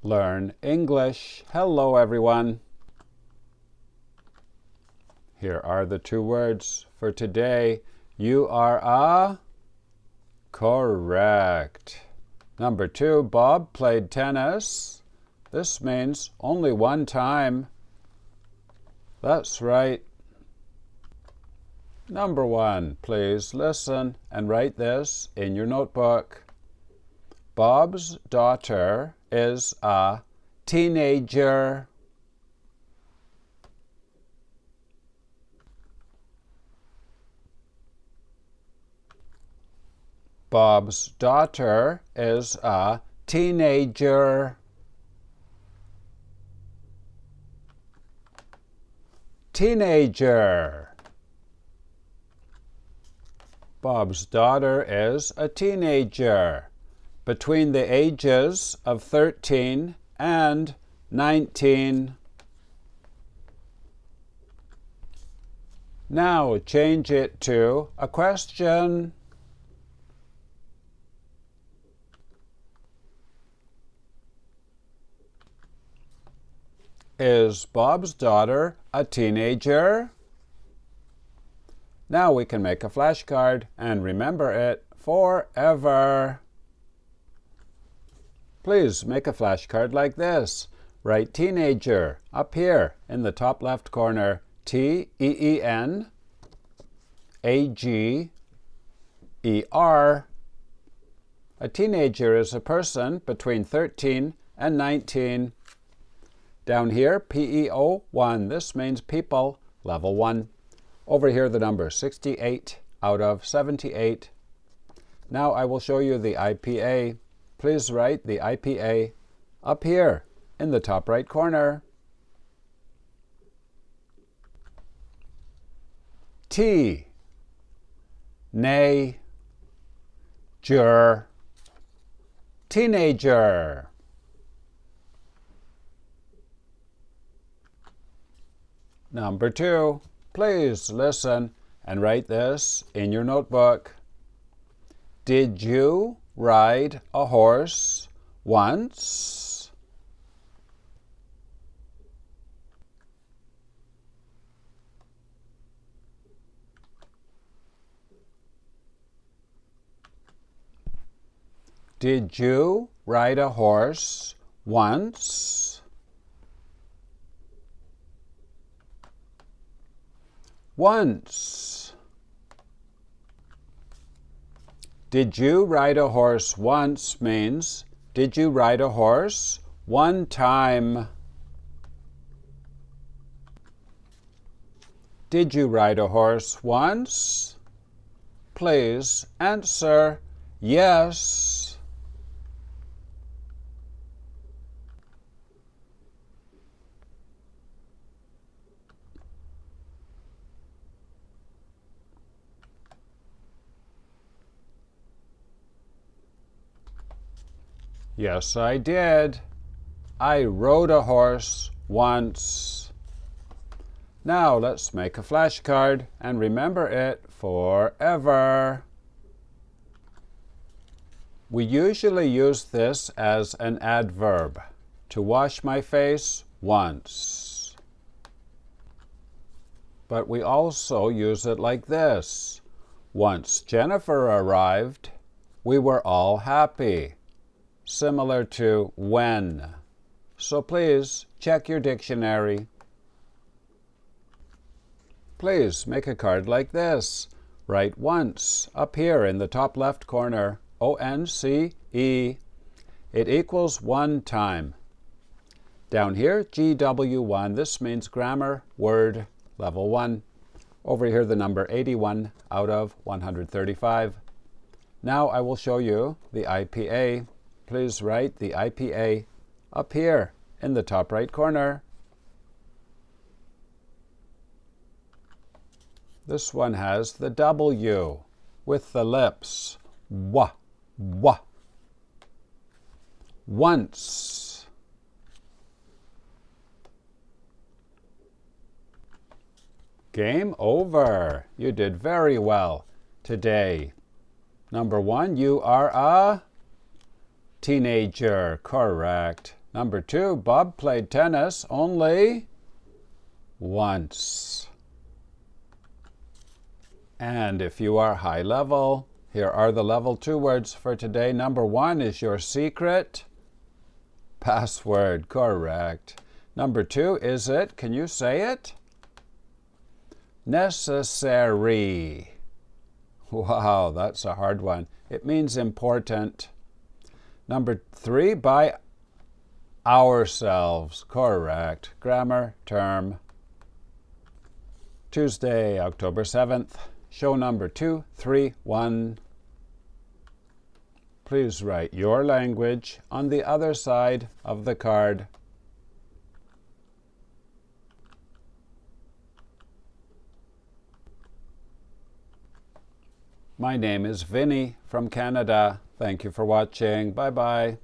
learn English. Hello, everyone. Here are the two words for today. You are a correct. Number 2, Bob played tennis. This means only one time. That's right. Number 1, please listen and write this in your notebook. Bob's daughter is a teenager. Bob's daughter is a teenager. Teenager. Bob's daughter is a teenager between the ages of 13 and 19. Now change it to a question. Is Bob's daughter a teenager? Now we can make a flashcard and remember it forever. Please make a flashcard like this. Write teenager up here in the top left corner. T-E-E-N-A-G-E-R. A teenager is a person between 13 and 19. Down here, P-E-O-1. This means people, level 1. Over here, the number 68 out of 78. Now I will show you the IPA. Please write the IPA up here in the top right corner. T. Nay. Jur. Teenager. Number 2, please listen and write this in your notebook. Did you ride a horse once? Did you ride a horse once? Once. Did you ride a horse once means, did you ride a horse one time? Did you ride a horse once? Please answer yes. Yes, I did. I rode a horse once. Now let's make a flashcard and remember it forever. We usually use this as an adverb. To wash my face once. But we also use it like this. Once Jennifer arrived, we were all happy. Similar to when. So please check your dictionary. Please make a card like this. Write once up here in the top left corner. O-N-C-E. It equals one time. Down here, GW1. This means grammar, word, level 1. Over here, the number 81 out of 135. Now I will show you the IPA. Please write the IPA up here in the top right corner. This one has the W with the lips. Wah, wah. Once. Game over. You did very well today. Number 1, you are a teenager. Correct. Number 2, Bob played tennis only once. And if you are high level, here are the level 2 words for today. Number 1 is your secret password. Correct. Number 2, is it? Can you say it? Necessary. Wow, that's a hard one. It means important. Number 3, by ourselves. Correct. Grammar term. Tuesday, October 7th. Show number 231. Please write your language on the other side of the card. My name is Vinny from Canada. Thank you for watching. Bye-bye.